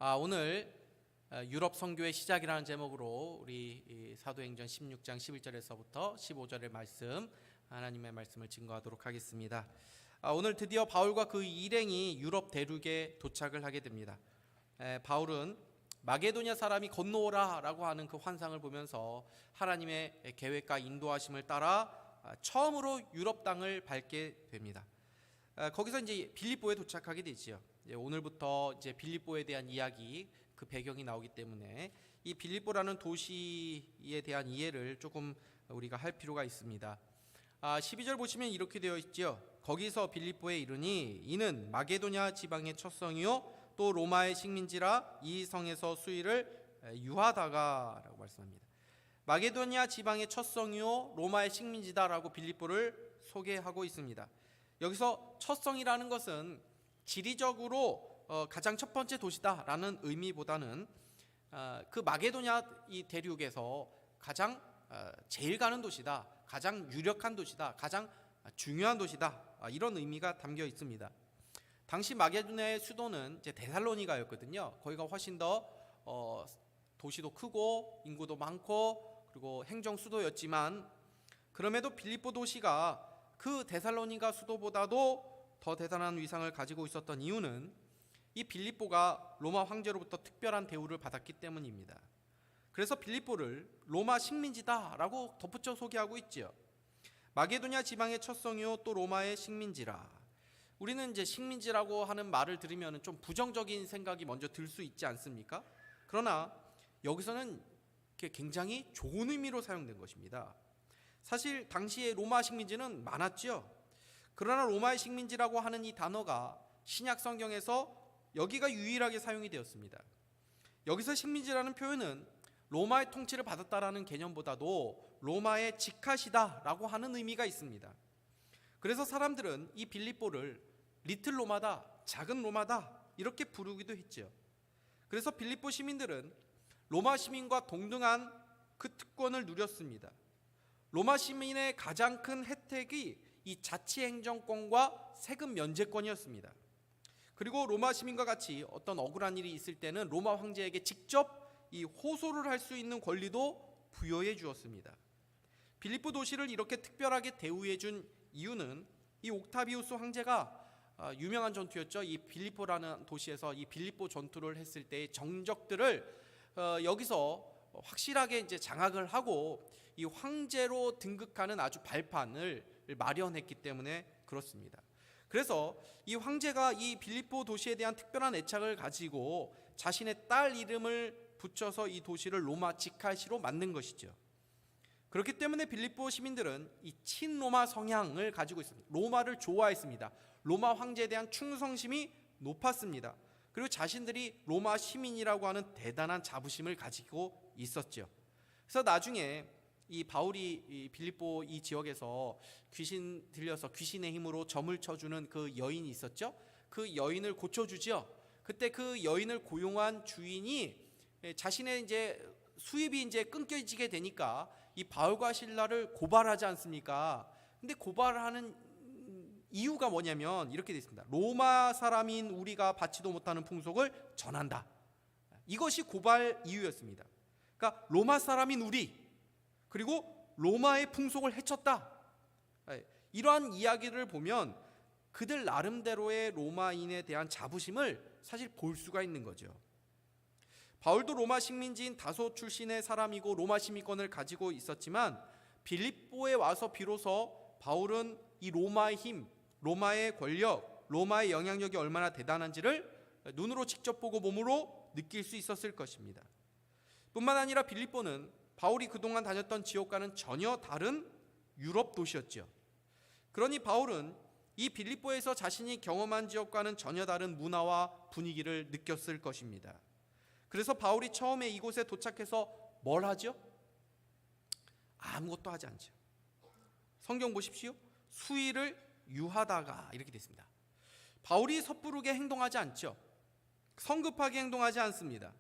오늘 유럽 선교의 시작이라는 제목으로 우리 사도행전 16장 11절에서부터 15절의 말씀, 하나님의 말씀을 증거하도록 하겠습니다. 오늘 드디어 바울과 그 일행이 유럽 대륙에 도착을 하게 됩니다. 바울은 마게도냐 사람이 건너오라 라고 하는 그 환상을 보면서 하나님의 계획과 인도하심을 따라 처음으로 유럽 땅을 밟게 됩니다. 거기서 이제 빌립보에 도착하게 되지요. 오늘부터 이제 빌립보에 대한 이야기, 그 배경이 나오기 때문에 이 빌립보라는 도시에 대한 이해를 조금 우리가 할 필요가 있습니다. 12절 보시면 이렇게 되어 있죠. 거기서 빌립보에 이르니 이는 마게도냐 지방의 첫 성이요 또 로마의 식민지라 이 성에서 수일을 유하다가 라고 말씀합니다. 마게도냐 지방의 첫 성이요 로마의 식민지다라고 빌립보를 소개하고 있습니다. 여기서 첫 성이라는 것은 지리적으로 가장 첫 번째 도시다라는 의미보다는 그 마게도냐 이 대륙에서 가장 제일 가는 도시다, 가장 유력한 도시다, 가장 중요한 도시다, 이런 의미가 담겨 있습니다. 당시 마게도냐의 수도는 이제 데살로니가였거든요. 거기가 훨씬 더 도시도 크고 인구도 많고 그리고 행정 수도였지만 그럼에도 빌립보 도시가 그 데살로니가 수도보다도 더 대단한 위상을 가지고 있었던 이유는 이 빌립보가 로마 황제로부터 특별한 대우를 받았기 때문입니다. 그래서 빌립보를 로마 식민지다라고 덧붙여 소개하고 있지요. 마게도냐 지방의 첫 성이요 또 로마의 식민지라. 우리는 이제 식민지라고 하는 말을 들으면 좀 부정적인 생각이 먼저 들 수 있지 않습니까? 그러나 여기서는 굉장히 좋은 의미로 사용된 것입니다. 사실 당시에 로마 식민지는 많았죠. 그러나 로마의 식민지라고 하는 이 단어가 신약 성경에서 여기가 유일하게 사용이 되었습니다. 여기서 식민지라는 표현은 로마의 통치를 받았다라는 개념보다도 로마의 직하시다라고 하는 의미가 있습니다. 그래서 사람들은 이 빌립보를 리틀 로마다, 작은 로마다 이렇게 부르기도 했죠. 그래서 빌립보 시민들은 로마 시민과 동등한 그 특권을 누렸습니다. 로마 시민의 가장 큰 혜택이 이 자치행정권과 세금 면제권이었습니다. 그리고 로마 시민과 같이 어떤 억울한 일이 있을 때는 로마 황제에게 직접 이 호소를 할 수 있는 권리도 부여해 주었습니다. 빌립보 도시를 이렇게 특별하게 대우해 준 이유는 이 옥타비우스 황제가 유명한 전투였죠. 이 빌립보라는 도시에서 이 빌립보 전투를 했을 때의 정적들을 여기서 확실하게 이제 장악을 하고 이 황제로 등극하는 아주 발판을 마련했기 때문에 그렇습니다. 그래서 이 황제가 이 빌립보 도시에 대한 특별한 애착을 가지고 자신의 딸 이름을 붙여서 이 도시를 로마 직할시로 만든 것이죠. 그렇기 때문에 빌립보 시민들은 이 친로마 성향을 가지고 있습니다. 로마를 좋아했습니다. 로마 황제에 대한 충성심이 높았습니다. 그리고 자신들이 로마 시민이라고 하는 대단한 자부심을 가지고 있었죠. 그래서 나중에 이 바울이 이 빌립보 이 지역에서 귀신 들려서 귀신의 힘으로 점을 쳐주는 그 여인이 있었죠. 그 여인을 고쳐주죠. 그때 그 여인을 고용한 주인이 자신의 이제 수입이 이제 끊겨지게 되니까 이 바울과 실라를 고발하지 않습니까? 근데 고발하는 이유가 뭐냐면 이렇게 되어 있습니다. 로마 사람인 우리가 받지도 못하는 풍속을 전한다. 이것이 고발 이유였습니다. 그러니까 로마 사람인 우리 그리고 로마의 풍속을 해쳤다. 이러한 이야기를 보면 그들 나름대로의 로마인에 대한 자부심을 사실 볼 수가 있는 거죠. 바울도 로마 식민지인 다소 출신의 사람이고 로마 시민권을 가지고 있었지만 빌립보에 와서 비로소 바울은 이 로마의 힘, 로마의 권력, 로마의 영향력이 얼마나 대단한지를 눈으로 직접 보고 몸으로 느낄 수 있었을 것입니다. 뿐만 아니라 빌립보는 바울이 그동안 다녔던 지역과는 전혀 다른 유럽 도시였죠. 그러니 바울은 이 빌립보에서 자신이 경험한 지역과는 전혀 다른 문화와 분위기를 느꼈을 것입니다. 그래서 바울이 처음에 이곳에 도착해서 뭘 하죠? 아무것도 하지 않죠. 성경 보십시오. 수일을 유하다가 이렇게 됐습니다. 바울이 섣부르게 행동하지 않죠. 성급하게 행동하지 않습니다.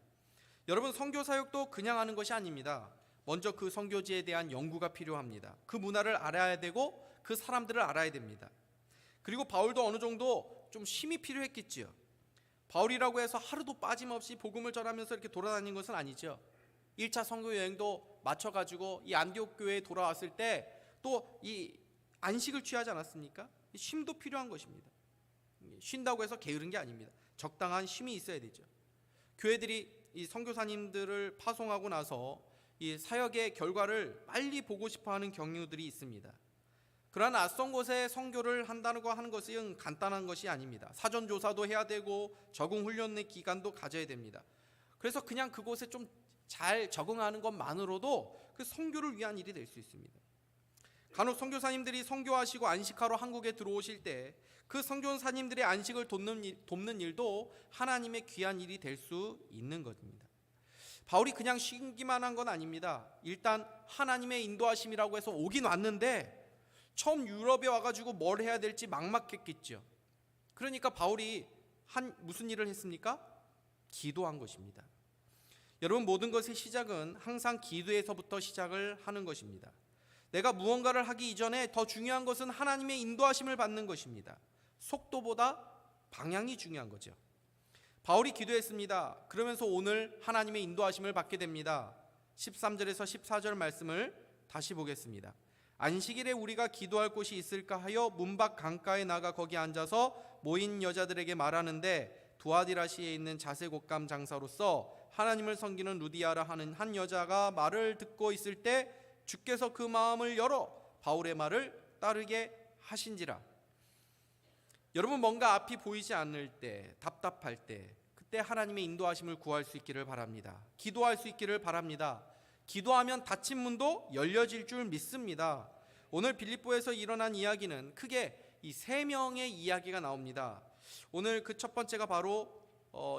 여러분, 선교 사역도 그냥 하는 것이 아닙니다. 먼저 그 선교지에 대한 연구가 필요합니다. 그 문화를 알아야 되고 그 사람들을 알아야 됩니다. 그리고 바울도 어느 정도 좀 쉼이 필요했겠지요. 바울이라고 해서 하루도 빠짐없이 복음을 전하면서 이렇게 돌아다닌 것은 아니죠. 1차 선교 여행도 마쳐가지고 이 안디옥 교회에 돌아왔을 때 또 이 안식을 취하지 않았습니까? 쉼도 필요한 것입니다. 쉰다고 해서 게으른 게 아닙니다. 적당한 쉼이 있어야 되죠. 교회들이 이 선교사님들을 파송하고 나서 이 사역의 결과를 빨리 보고 싶어하는 경우들이 있습니다. 그러나 낯선 곳에 선교를 한다고 하는 것은 간단한 것이 아닙니다. 사전 조사도 해야 되고 적응 훈련의 기간도 가져야 됩니다. 그래서 그냥 그곳에 좀 잘 적응하는 것만으로도 그 선교를 위한 일이 될 수 있습니다. 간혹 선교사님들이 선교하시고 안식하러 한국에 들어오실 때 그 선교사님들의 안식을 돕는 일도 하나님의 귀한 일이 될 수 있는 것입니다. 바울이 그냥 쉬기만 한 건 아닙니다. 일단 하나님의 인도하심이라고 해서 오긴 왔는데 처음 유럽에 와가지고 뭘 해야 될지 막막했겠죠. 그러니까 바울이 무슨 일을 했습니까? 기도한 것입니다. 여러분, 모든 것의 시작은 항상 기도에서부터 시작을 하는 것입니다. 내가 무언가를 하기 이전에 더 중요한 것은 하나님의 인도하심을 받는 것입니다. 속도보다 방향이 중요한 거죠. 바울이 기도했습니다. 그러면서 오늘 하나님의 인도하심을 받게 됩니다. 13절에서 14절 말씀을 다시 보겠습니다. 안식일에 우리가 기도할 곳이 있을까 하여 문밖 강가에 나가 거기 앉아서 모인 여자들에게 말하는데 두아디라시에 있는 자색옷감 장사로서 하나님을 섬기는 루디아라 하는 한 여자가 말을 듣고 있을 때 주께서 그 마음을 열어 바울의 말을 따르게 하신지라. 여러분, 뭔가 앞이 보이지 않을 때, 답답할 때, 그때 하나님의 인도하심을 구할 수 있기를 바랍니다. 기도할 수 있기를 바랍니다. 기도하면 닫힌 문도 열려질 줄 믿습니다. 오늘 빌립보에서 일어난 이야기는 크게 이 세 명의 이야기가 나옵니다. 오늘 그 첫 번째가 바로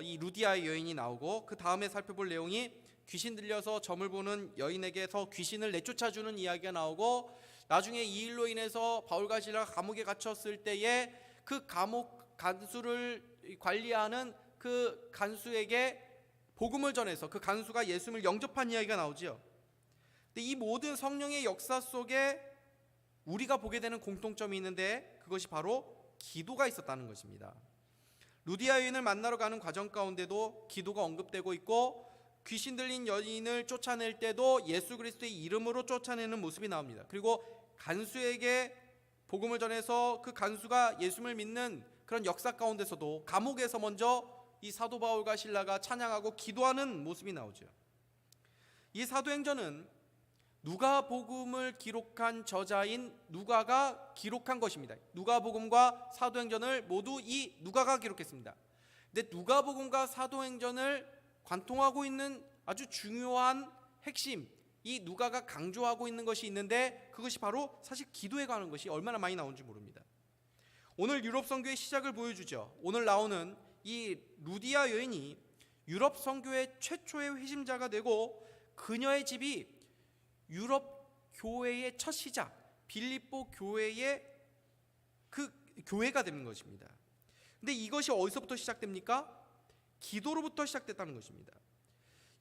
이 루디아의 여인이 나오고, 그 다음에 살펴볼 내용이 귀신 들려서 점을 보는 여인에게서 귀신을 내쫓아주는 이야기가 나오고, 나중에 이 일로 인해서 바울과 실라가 감옥에 갇혔을 때에 그 감옥 간수를 관리하는 그 간수에게 복음을 전해서 그 간수가 예수님을 영접한 이야기가 나오죠. 근데 이 모든 성령의 역사 속에 우리가 보게 되는 공통점이 있는데 그것이 바로 기도가 있었다는 것입니다. 루디아 여인을 만나러 가는 과정 가운데도 기도가 언급되고 있고, 귀신 들린 여인을 쫓아낼 때도 예수 그리스도의 이름으로 쫓아내는 모습이 나옵니다. 그리고 간수에게 복음을 전해서 그 간수가 예수를 믿는 그런 역사 가운데서도 감옥에서 먼저 이 사도 바울과 실라가 찬양하고 기도하는 모습이 나오죠. 이 사도행전은 누가복음을 기록한 저자인 누가가 기록한 것입니다. 누가복음과 사도행전을 모두 이 누가가 기록했습니다. 근데 누가복음과 사도행전을 관통하고 있는 아주 중요한 핵심, 이 누가가 강조하고 있는 것이 있는데 그것이 바로 사실 기도에 관한 것이 얼마나 많이 나오는지 모릅니다. 오늘 유럽 선교의 시작을 보여주죠. 오늘 나오는 이 루디아 여인이 유럽 선교의 최초의 회심자가 되고, 그녀의 집이 유럽 교회의 첫 시작, 빌립보 교회의 그 교회가 되는 것입니다. 근데 이것이 어디서부터 시작됩니까? 기도로부터 시작됐다는 것입니다.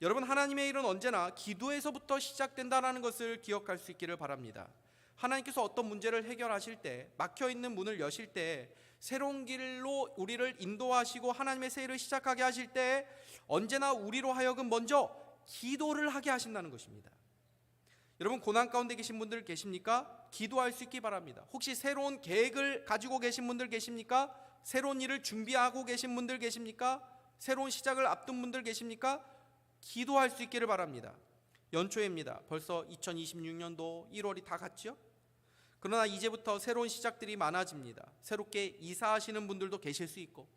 여러분, 하나님의 일은 언제나 기도에서부터 시작된다는 것을 기억할 수 있기를 바랍니다. 하나님께서 어떤 문제를 해결하실 때, 막혀있는 문을 여실 때, 새로운 길로 우리를 인도하시고 하나님의 새 일을 시작하게 하실 때 언제나 우리로 하여금 먼저 기도를 하게 하신다는 것입니다. 여러분, 고난 가운데 계신 분들 계십니까? 기도할 수 있기 바랍니다. 혹시 새로운 계획을 가지고 계신 분들 계십니까? 새로운 일을 준비하고 계신 분들 계십니까? 새로운 시작을 앞둔 분들 계십니까? 기도할 수 있기를 바랍니다. 연초입니다. 벌써 2026년도 1월이 다 갔죠? 그러나 이제부터 새로운 시작들이 많아집니다. 새롭게 이사하시는 분들도 계실 수 있고,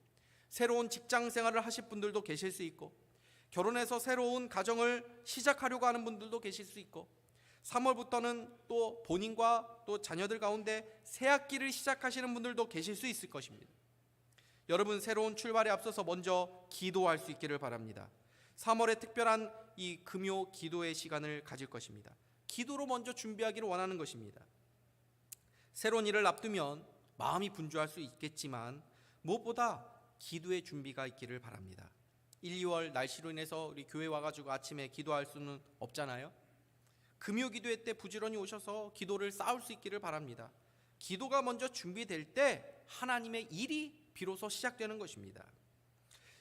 새로운 직장 생활을 하실 분들도 계실 수 있고, 결혼해서 새로운 가정을 시작하려고 하는 분들도 계실 수 있고, 3월부터는 또 본인과 또 자녀들 가운데 새 학기를 시작하시는 분들도 계실 수 있을 것입니다. 여러분, 새로운 출발에 앞서서 먼저 기도할 수 있기를 바랍니다. 3월에 특별한 이 금요 기도의 시간을 가질 것입니다. 기도로 먼저 준비하기를 원하는 것입니다. 새로운 일을 앞두면 마음이 분주할 수 있겠지만 무엇보다 기도의 준비가 있기를 바랍니다. 1, 2월 날씨로 인해서 우리 교회 와가지고 아침에 기도할 수는 없잖아요. 금요 기도회 때 부지런히 오셔서 기도를 쌓을 수 있기를 바랍니다. 기도가 먼저 준비될 때 하나님의 일이 비로소 시작되는 것입니다.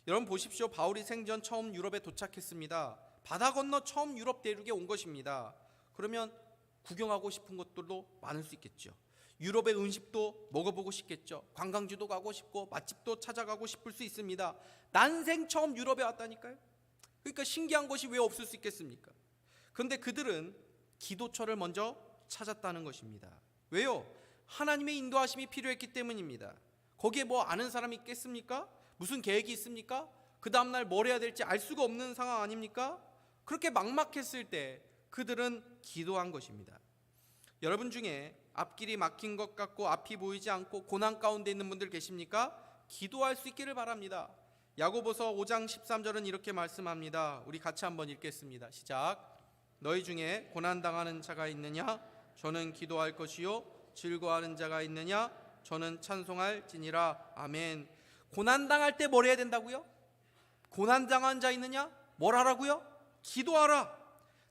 여러분 보십시오. 바울이 생전 처음 유럽에 도착했습니다. 바다 건너 처음 유럽 대륙에 온 것입니다. 그러면 구경하고 싶은 것들도 많을 수 있겠죠. 유럽의 음식도 먹어보고 싶겠죠. 관광지도 가고 싶고 맛집도 찾아가고 싶을 수 있습니다. 난생 처음 유럽에 왔다니까요. 그러니까 신기한 것이 왜 없을 수 있겠습니까? 그런데 그들은 기도처를 먼저 찾았다는 것입니다. 왜요? 하나님의 인도하심이 필요했기 때문입니다. 거기에 뭐 아는 사람이 있겠습니까? 무슨 계획이 있습니까? 그 다음날 뭘 해야 될지 알 수가 없는 상황 아닙니까? 그렇게 막막했을 때 그들은 기도한 것입니다. 여러분 중에 앞길이 막힌 것 같고 앞이 보이지 않고 고난 가운데 있는 분들 계십니까? 기도할 수 있기를 바랍니다. 야고보서 5장 13절은 이렇게 말씀합니다. 우리 같이 한번 읽겠습니다. 시작. 너희 중에 고난당하는 자가 있느냐? 저는 기도할 것이요. 즐거워하는 자가 있느냐? 저는 찬송할지니라. 아멘. 고난당할 때 뭘 해야 된다고요? 고난당한 자 있느냐? 뭘 하라고요? 기도하라.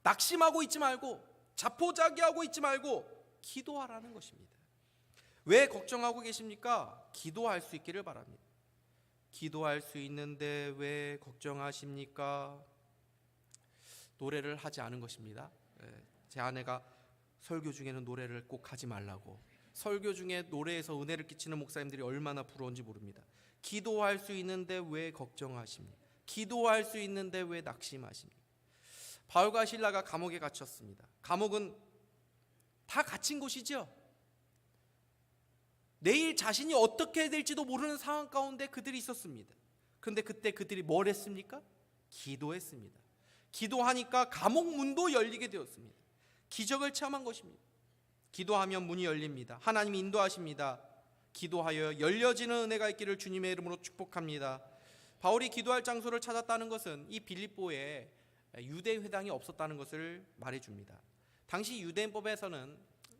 낙심하고 있지 말고 자포자기하고 있지 말고 기도하라는 것입니다. 왜 걱정하고 계십니까? 기도할 수 있기를 바랍니다. 기도할 수 있는데 왜 걱정하십니까? 노래를 하지 않은 것입니다. 제 아내가 설교 중에는 노래를 꼭 하지 말라고. 설교 중에 노래에서 은혜를 끼치는 목사님들이 얼마나 부러운지 모릅니다. 기도할 수 있는데 왜 걱정하십니까? 기도할 수 있는데 왜 낙심하십니까? 바울과 실라가 감옥에 갇혔습니다. 감옥은 다 갇힌 곳이죠. 내일 자신이 어떻게 될지도 모르는 상황 가운데 그들이 있었습니다. 그런데 그때 그들이 뭘 했습니까? 기도했습니다. 기도하니까 감옥 문도 열리게 되었습니다. 기적을 체험한 것입니다. 기도하면 문이 열립니다. 하나님이 인도하십니다. 기도하여 열려지는 은혜가 있기를 주님의 이름으로 축복합니다. 바울이 기도할 장소를 찾았다는 것은 이 빌립보에 유대 회당이 없었다는 것을 말해줍니다. 당시 유대인법에서는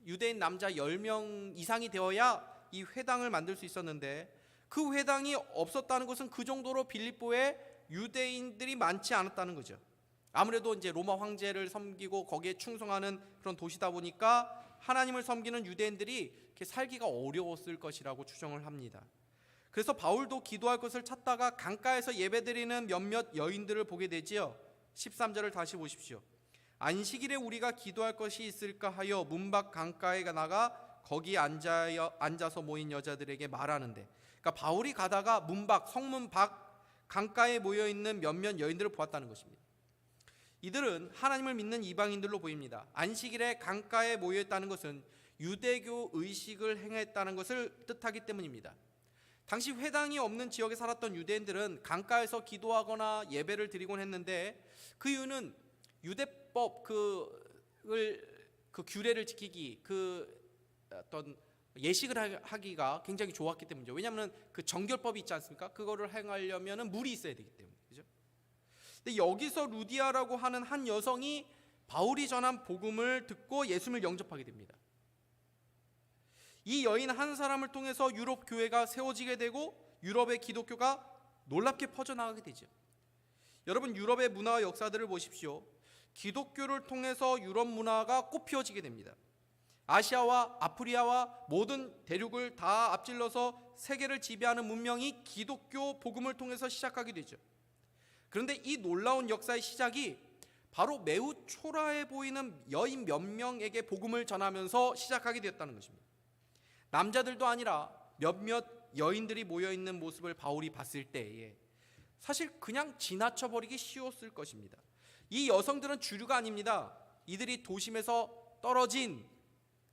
유대인 남자 10명 이상이 되어야 이 회당을 만들 수 있었는데 그 회당이 없었다는 것은 그 정도로 빌립보에 유대인들이 많지 않았다는 거죠. 아무래도 이제 로마 황제를 섬기고 거기에 충성하는 그런 도시다 보니까 하나님을 섬기는 유대인들이 이렇게 살기가 어려웠을 것이라고 추정을 합니다. 그래서 바울도 기도할 것을 찾다가 강가에서 예배드리는 몇몇 여인들을 보게 되지요. 13절을 다시 보십시오. 안식일에 우리가 기도할 것이 있을까 하여 문 밖 강가에 나가 거기 앉아서 모인 여자들에게 말하는데, 그러니까 바울이 가다가 문 밖, 성문 밖 강가에 모여 있는 몇몇 여인들을 보았다는 것입니다. 이들은 하나님을 믿는 이방인들로 보입니다. 안식일에 강가에 모여 있다는 것은 유대교 의식을 행했다는 것을 뜻하기 때문입니다. 당시 회당이 없는 지역에 살았던 유대인들은 강가에서 기도하거나 예배를 드리곤 했는데 그 이유는 유대법 그 규례를 지키기, 그 어떤 예식을 하기가 굉장히 좋았기 때문이죠. 왜냐하면 그 정결법이 있지 않습니까? 그거를 행하려면 물이 있어야 되기 때문에, 그죠? 근데 여기서 루디아라고 하는 한 여성이 바울이 전한 복음을 듣고 예수님을 영접하게 됩니다. 이 여인 한 사람을 통해서 유럽 교회가 세워지게 되고 유럽의 기독교가 놀랍게 퍼져나가게 되죠. 여러분, 유럽의 문화와 역사들을 보십시오. 기독교를 통해서 유럽 문화가 꽃피워지게 됩니다. 아시아와 아프리아와 모든 대륙을 다 앞질러서 세계를 지배하는 문명이 기독교 복음을 통해서 시작하게 되죠. 그런데 이 놀라운 역사의 시작이 바로 매우 초라해 보이는 여인 몇 명에게 복음을 전하면서 시작하게 되었다는 것입니다. 남자들도 아니라 몇몇 여인들이 모여있는 모습을 바울이 봤을 때에 사실 그냥 지나쳐버리기 쉬웠을 것입니다. 이 여성들은 주류가 아닙니다. 이들이 도심에서 떨어진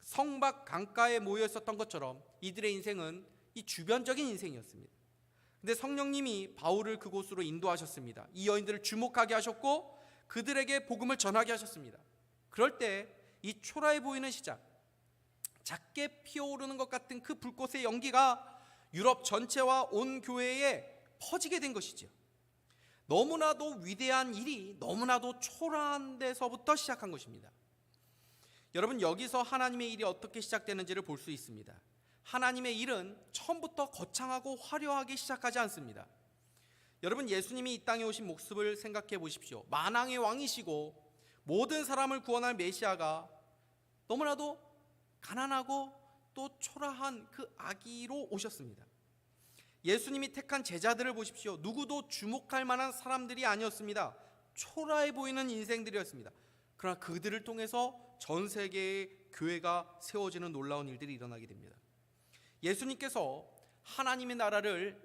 성밖 강가에 모여 있었던 것처럼 이들의 인생은 이 주변적인 인생이었습니다. 근데 성령님이 바울을 그곳으로 인도하셨습니다. 이 여인들을 주목하게 하셨고 그들에게 복음을 전하게 하셨습니다. 그럴 때 이 초라해 보이는 시작, 작게 피어오르는 것 같은 그 불꽃의 연기가 유럽 전체와 온 교회에 퍼지게 된 것이죠. 너무나도 위대한 일이 너무나도 초라한 데서부터 시작한 것입니다. 여러분, 여기서 하나님의 일이 어떻게 시작되는지를 볼 수 있습니다. 하나님의 일은 처음부터 거창하고 화려하게 시작하지 않습니다. 여러분, 예수님이 이 땅에 오신 모습을 생각해 보십시오. 만왕의 왕이시고 모든 사람을 구원할 메시아가 너무나도 가난하고 또 초라한 그 아기로 오셨습니다. 예수님이 택한 제자들을 보십시오. 누구도 주목할 만한 사람들이 아니었습니다. 초라해 보이는 인생들이었습니다. 그러나 그들을 통해서 전 세계의 교회가 세워지는 놀라운 일들이 일어나게 됩니다. 예수님께서 하나님의 나라를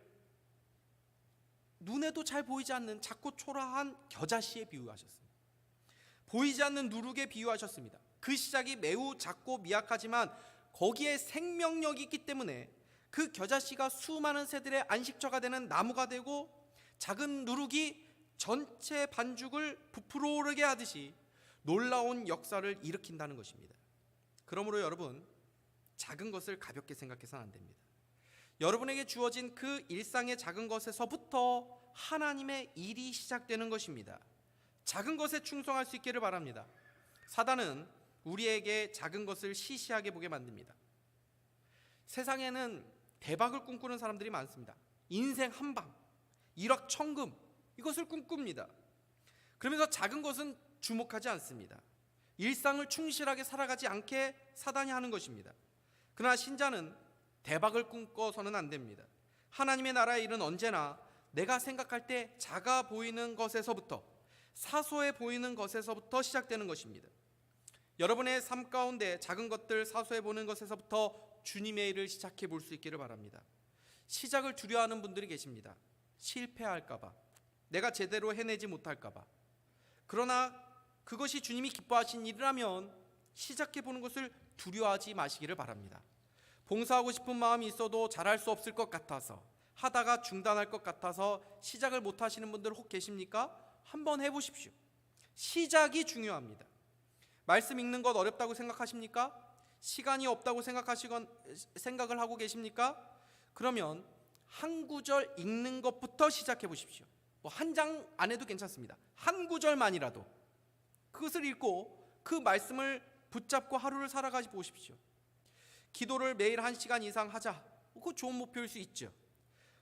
눈에도 잘 보이지 않는 작고 초라한 겨자씨에 비유하셨습니다. 보이지 않는 누룩에 비유하셨습니다. 그 시작이 매우 작고 미약하지만 거기에 생명력이 있기 때문에 그 겨자씨가 수많은 새들의 안식처가 되는 나무가 되고 작은 누룩이 전체 반죽을 부풀어 오르게 하듯이 놀라운 역사를 일으킨다는 것입니다. 그러므로 여러분, 작은 것을 가볍게 생각해서는 안 됩니다. 여러분에게 주어진 그 일상의 작은 것에서부터 하나님의 일이 시작되는 것입니다. 작은 것에 충성할 수 있기를 바랍니다. 사단은 우리에게 작은 것을 시시하게 보게 만듭니다. 세상에는 대박을 꿈꾸는 사람들이 많습니다. 인생 한방, 일확천금, 이것을 꿈꿉니다. 그러면서 작은 것은 주목하지 않습니다. 일상을 충실하게 살아가지 않게 사단이 하는 것입니다. 그러나 신자는 대박을 꿈꿔서는 안 됩니다. 하나님의 나라의 일은 언제나 내가 생각할 때 작아 보이는 것에서부터, 사소해 보이는 것에서부터 시작되는 것입니다. 여러분의 삶 가운데 작은 것들, 사소해 보이는 것에서부터 주님의 일을 시작해 볼 수 있기를 바랍니다. 시작을 두려워하는 분들이 계십니다. 실패할까 봐, 내가 제대로 해내지 못할까 봐. 그러나 그것이 주님이 기뻐하신 일이라면 시작해 보는 것을 두려워하지 마시기를 바랍니다. 봉사하고 싶은 마음이 있어도 잘할 수 없을 것 같아서, 하다가 중단할 것 같아서 시작을 못 하시는 분들 혹 계십니까? 한번 해보십시오. 시작이 중요합니다. 말씀 읽는 것 어렵다고 생각하십니까? 시간이 없다고 생각을 하고 계십니까? 그러면 한 구절 읽는 것부터 시작해 보십시오. 한 장 안 해도 괜찮습니다. 한 구절만이라도 그것을 읽고 그 말씀을 붙잡고 하루를 살아가 보십시오. 기도를 매일 1시간 이상 하자, 그거 좋은 목표일 수 있죠.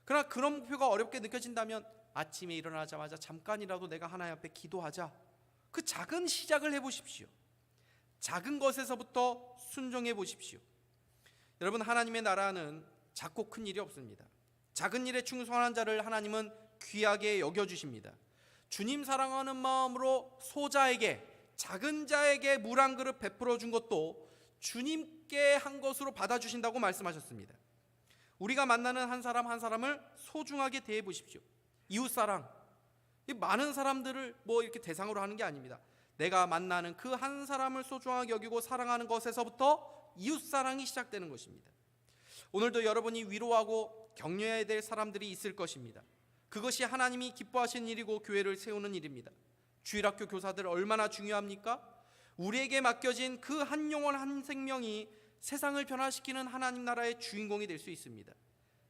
그러나 그런 목표가 어렵게 느껴진다면 아침에 일어나자마자 잠깐이라도 내가 하나님 앞에 기도하자, 그 작은 시작을 해보십시오. 작은 것에서부터 순종해 보십시오. 여러분, 하나님의 나라는 작고 큰 일이 없습니다. 작은 일에 충성하는 자를 하나님은 귀하게 여겨주십니다. 주님 사랑하는 마음으로 소자에게, 작은 자에게 물 한 그릇 베풀어 준 것도 주님께 한 것으로 받아주신다고 말씀하셨습니다. 우리가 만나는 한 사람 한 사람을 소중하게 대해 보십시오. 이웃사랑, 많은 사람들을 이렇게 대상으로 하는 게 아닙니다. 내가 만나는 그 한 사람을 소중하게 여기고 사랑하는 것에서부터 이웃사랑이 시작되는 것입니다. 오늘도 여러분이 위로하고 격려해야 될 사람들이 있을 것입니다. 그것이 하나님이 기뻐하시는 일이고 교회를 세우는 일입니다. 주일학교 교사들 얼마나 중요합니까? 우리에게 맡겨진 그 한 영혼 한 생명이 세상을 변화시키는 하나님 나라의 주인공이 될 수 있습니다.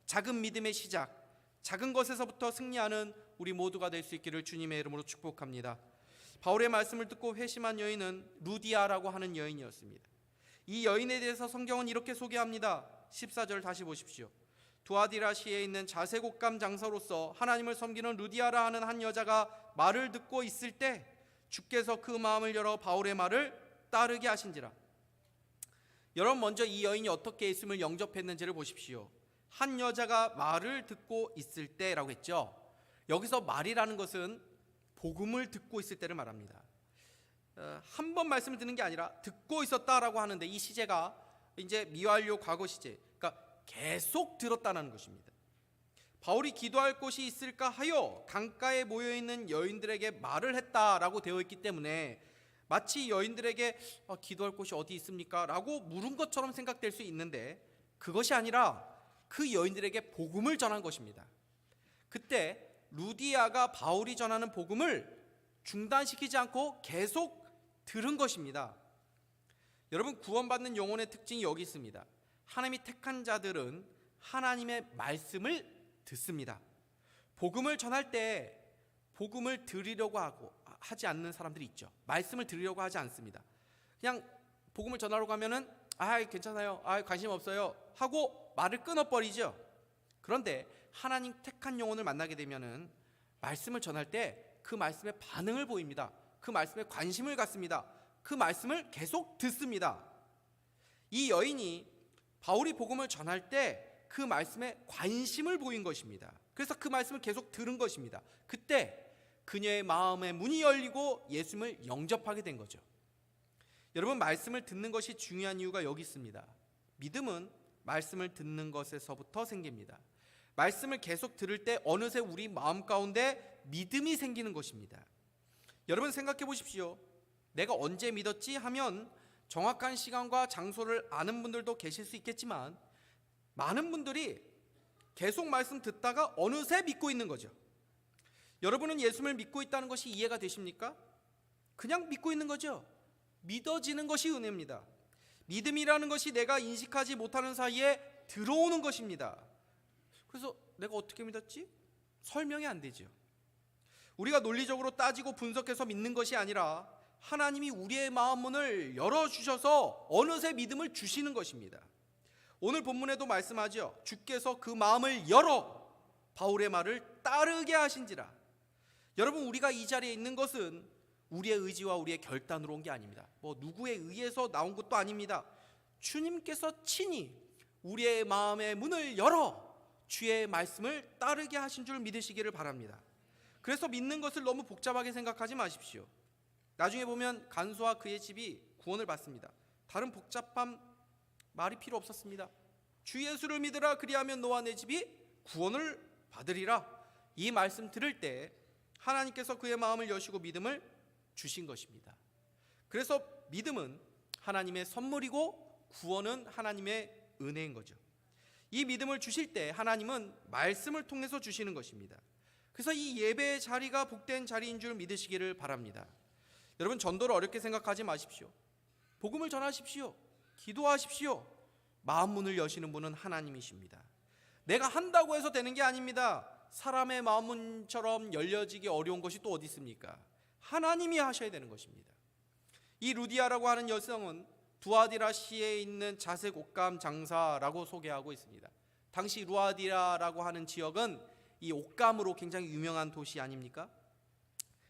작은 믿음의 시작, 작은 것에서부터 승리하는 우리 모두가 될 수 있기를 주님의 이름으로 축복합니다. 바울의 말씀을 듣고 회심한 여인은 루디아라고 하는 여인이었습니다. 이 여인에 대해서 성경은 이렇게 소개합니다. 14절 다시 보십시오. 두아디라시에 있는 자색옷감 장사로서 하나님을 섬기는 루디아라 하는 한 여자가 말을 듣고 있을 때 주께서 그 마음을 열어 바울의 말을 따르게 하신지라. 여러분, 먼저 이 여인이 어떻게 예수님을 영접했는지를 보십시오. 한 여자가 말을 듣고 있을 때라고 했죠. 여기서 말이라는 것은 복음을 듣고 있을 때를 말합니다. 한 번 말씀을 듣는 게 아니라 듣고 있었다라고 하는데, 이 시제가 이제 미완료 과거 시제, 그러니까 계속 들었다는 것입니다. 바울이 기도할 곳이 있을까 하여 강가에 모여있는 여인들에게 말을 했다라고 되어 있기 때문에 마치 여인들에게 기도할 곳이 어디 있습니까? 라고 물은 것처럼 생각될 수 있는데, 그것이 아니라 그 여인들에게 복음을 전한 것입니다. 그때 루디아가 바울이 전하는 복음을 중단시키지 않고 계속 들은 것입니다. 여러분, 구원받는 영혼의 특징이 여기 있습니다. 하나님이 택한 자들은 하나님의 말씀을 듣습니다. 복음을 전할 때 복음을 들으려고 하지 않는 사람들이 있죠. 말씀을 들으려고 하지 않습니다. 그냥 복음을 전하려고 하면은 괜찮아요, 관심 없어요 하고 말을 끊어버리죠. 그런데 하나님 택한 영혼을 만나게 되면은 말씀을 전할 때 그 말씀에 반응을 보입니다. 그 말씀에 관심을 갖습니다. 그 말씀을 계속 듣습니다. 이 여인이 바울이 복음을 전할 때 그 말씀에 관심을 보인 것입니다. 그래서 그 말씀을 계속 들은 것입니다. 그때 그녀의 마음의 문이 열리고 예수님을 영접하게 된 거죠. 여러분, 말씀을 듣는 것이 중요한 이유가 여기 있습니다. 믿음은 말씀을 듣는 것에서부터 생깁니다. 말씀을 계속 들을 때 어느새 우리 마음 가운데 믿음이 생기는 것입니다. 여러분, 생각해 보십시오. 내가 언제 믿었지 하면 정확한 시간과 장소를 아는 분들도 계실 수 있겠지만 많은 분들이 계속 말씀 듣다가 어느새 믿고 있는 거죠. 여러분은 예수님을 믿고 있다는 것이 이해가 되십니까? 그냥 믿고 있는 거죠. 믿어지는 것이 은혜입니다. 믿음이라는 것이 내가 인식하지 못하는 사이에 들어오는 것입니다. 그래서 내가 어떻게 믿었지? 설명이 안 되죠. 우리가 논리적으로 따지고 분석해서 믿는 것이 아니라 하나님이 우리의 마음 문을 열어주셔서 어느새 믿음을 주시는 것입니다. 오늘 본문에도 말씀하죠. 주께서 그 마음을 열어 바울의 말을 따르게 하신지라. 여러분, 우리가 이 자리에 있는 것은 우리의 의지와 우리의 결단으로 온 게 아닙니다. 누구에 의해서 나온 것도 아닙니다. 주님께서 친히 우리의 마음의 문을 열어 주의 말씀을 따르게 하신 줄 믿으시기를 바랍니다. 그래서 믿는 것을 너무 복잡하게 생각하지 마십시오. 나중에 보면 간수와 그의 집이 구원을 받습니다. 다른 복잡한 말이 필요 없었습니다. 주 예수를 믿으라, 그리하면 너와 내 집이 구원을 받으리라. 이 말씀 들을 때 하나님께서 그의 마음을 여시고 믿음을 주신 것입니다. 그래서 믿음은 하나님의 선물이고 구원은 하나님의 은혜인 거죠. 이 믿음을 주실 때 하나님은 말씀을 통해서 주시는 것입니다. 그래서 이 예배의 자리가 복된 자리인 줄 믿으시기를 바랍니다. 여러분, 전도를 어렵게 생각하지 마십시오. 복음을 전하십시오. 기도하십시오. 마음 문을 여시는 분은 하나님이십니다. 내가 한다고 해서 되는 게 아닙니다. 사람의 마음 문처럼 열려지기 어려운 것이 또 어디 있습니까? 하나님이 하셔야 되는 것입니다. 이 루디아라고 하는 여성은 두아디라 시에 있는 자색 옷감 장사라고 소개하고 있습니다. 당시 루아디라라고 하는 지역은 이 옷감으로 굉장히 유명한 도시 아닙니까?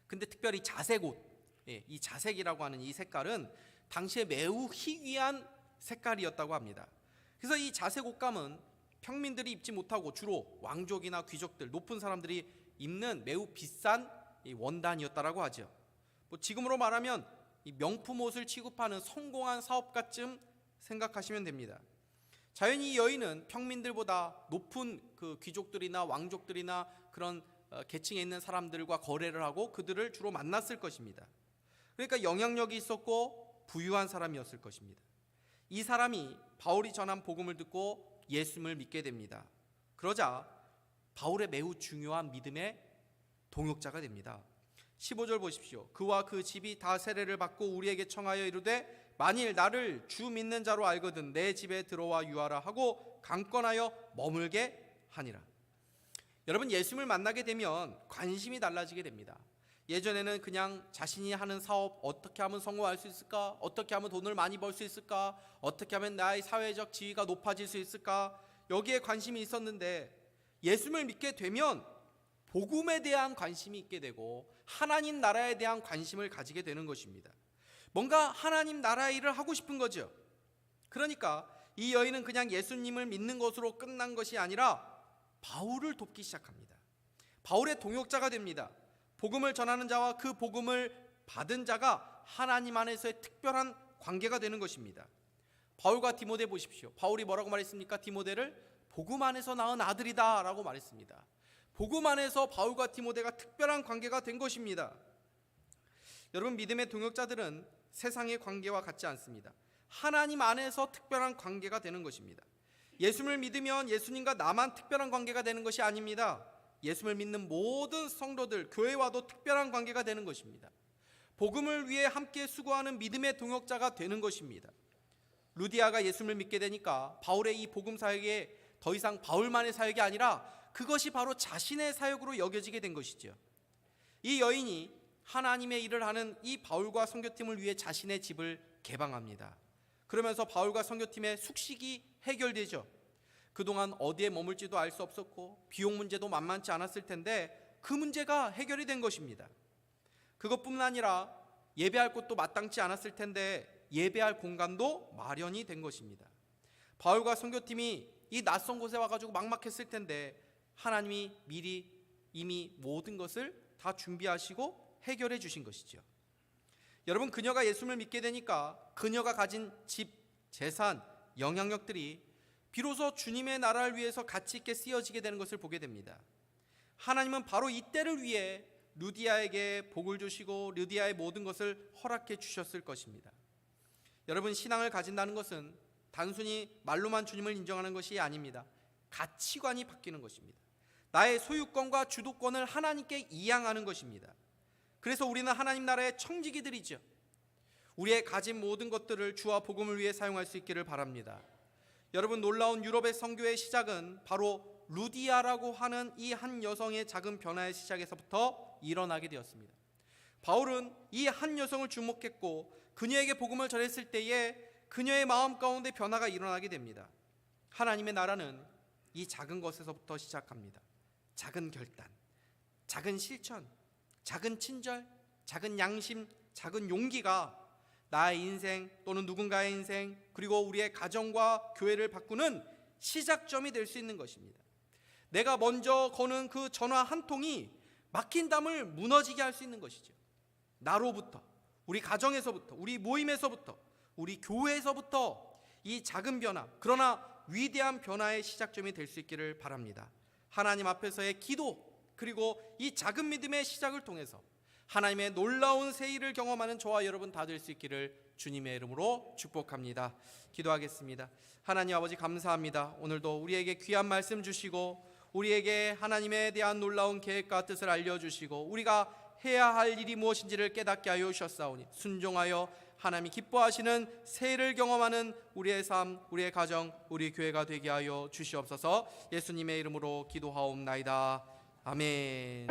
근데 특별히 자색 옷, 이 자색이라고 하는 이 색깔은 당시에 매우 희귀한 색깔이었다고 합니다. 그래서 이 자색 옷감은 평민들이 입지 못하고 주로 왕족이나 귀족들, 높은 사람들이 입는 매우 비싼 원단이었다라고 하죠. 지금으로 말하면 이 명품 옷을 취급하는 성공한 사업가쯤 생각하시면 됩니다. 자연히 이 여인은 평민들보다 높은 그 귀족들이나 왕족들이나 그런 계층에 있는 사람들과 거래를 하고 그들을 주로 만났을 것입니다. 그러니까 영향력이 있었고 부유한 사람이었을 것입니다. 이 사람이 바울이 전한 복음을 듣고 예수님을 믿게 됩니다. 그러자 바울의 매우 중요한 믿음의 동역자가 됩니다. 15절 보십시오. 그와 그 집이 다 세례를 받고 우리에게 청하여 이르되 만일 나를 주 믿는 자로 알거든 내 집에 들어와 유하라 하고 강권하여 머물게 하니라. 여러분, 예수님을 만나게 되면 관심이 달라지게 됩니다. 예전에는 그냥 자신이 하는 사업 어떻게 하면 성공할 수 있을까? 어떻게 하면 돈을 많이 벌 수 있을까? 어떻게 하면 나의 사회적 지위가 높아질 수 있을까? 여기에 관심이 있었는데 예수님을 믿게 되면 복음에 대한 관심이 있게 되고 하나님 나라에 대한 관심을 가지게 되는 것입니다. 뭔가 하나님 나라의 일을 하고 싶은 거죠. 그러니까 이 여인은 그냥 예수님을 믿는 것으로 끝난 것이 아니라 바울을 돕기 시작합니다. 바울의 동역자가 됩니다. 복음을 전하는 자와 그 복음을 받은 자가 하나님 안에서의 특별한 관계가 되는 것입니다. 바울과 디모데 보십시오. 바울이 뭐라고 말했습니까? 디모데를 복음 안에서 낳은 아들이다 라고 말했습니다. 복음 안에서 바울과 디모데가 특별한 관계가 된 것입니다. 여러분, 믿음의 동역자들은 세상의 관계와 같지 않습니다. 하나님 안에서 특별한 관계가 되는 것입니다. 예수님을 믿으면 예수님과 나만 특별한 관계가 되는 것이 아닙니다. 예수님을 믿는 모든 성도들, 교회와도 특별한 관계가 되는 것입니다. 복음을 위해 함께 수고하는 믿음의 동역자가 되는 것입니다. 루디아가 예수님을 믿게 되니까 바울의 이 복음 사역에 더 이상 바울만의 사역이 아니라 그것이 바로 자신의 사역으로 여겨지게 된 것이죠. 이 여인이 하나님의 일을 하는 이 바울과 선교팀을 위해 자신의 집을 개방합니다. 그러면서 바울과 선교팀의 숙식이 해결되죠. 그동안 어디에 머물지도 알 수 없었고 비용 문제도 만만치 않았을 텐데 그 문제가 해결이 된 것입니다. 그것뿐만 아니라 예배할 곳도 마땅치 않았을 텐데 예배할 공간도 마련이 된 것입니다. 바울과 선교팀이 이 낯선 곳에 와가지고 막막했을 텐데 하나님이 미리 이미 모든 것을 다 준비하시고 해결해 주신 것이죠. 여러분, 그녀가 예수님을 믿게 되니까 그녀가 가진 집, 재산, 영향력들이 비로소 주님의 나라를 위해서 가치 있게 쓰여지게 되는 것을 보게 됩니다. 하나님은 바로 이 때를 위해 루디아에게 복을 주시고 루디아의 모든 것을 허락해 주셨을 것입니다. 여러분, 신앙을 가진다는 것은 단순히 말로만 주님을 인정하는 것이 아닙니다. 가치관이 바뀌는 것입니다. 나의 소유권과 주도권을 하나님께 이양하는 것입니다. 그래서 우리는 하나님 나라의 청지기들이죠. 우리의 가진 모든 것들을 주와 복음을 위해 사용할 수 있기를 바랍니다. 여러분, 놀라운 유럽의 선교의 시작은 바로 루디아라고 하는 이 한 여성의 작은 변화의 시작에서부터 일어나게 되었습니다. 바울은 이 한 여성을 주목했고 그녀에게 복음을 전했을 때에 그녀의 마음 가운데 변화가 일어나게 됩니다. 하나님의 나라는 이 작은 것에서부터 시작합니다. 작은 결단, 작은 실천, 작은 친절, 작은 양심, 작은 용기가 나의 인생 또는 누군가의 인생 그리고 우리의 가정과 교회를 바꾸는 시작점이 될 수 있는 것입니다. 내가 먼저 거는 그 전화 한 통이 막힌 담을 무너지게 할 수 있는 것이죠. 나로부터, 우리 가정에서부터, 우리 모임에서부터, 우리 교회에서부터 이 작은 변화, 그러나 위대한 변화의 시작점이 될 수 있기를 바랍니다. 하나님 앞에서의 기도 그리고 이 작은 믿음의 시작을 통해서 하나님의 놀라운 새 일을 경험하는 저와 여러분 다 될 수 있기를 주님의 이름으로 축복합니다. 기도하겠습니다. 하나님 아버지, 감사합니다. 오늘도 우리에게 귀한 말씀 주시고 우리에게 하나님에 대한 놀라운 계획과 뜻을 알려주시고 우리가 해야 할 일이 무엇인지를 깨닫게 하여 주셨사오니 순종하여 하나님이 기뻐하시는 새해를 경험하는 우리의 삶, 우리의 가정, 우리 교회가 되게 하여 주시옵소서. 예수님의 이름으로 기도하옵나이다. 아멘.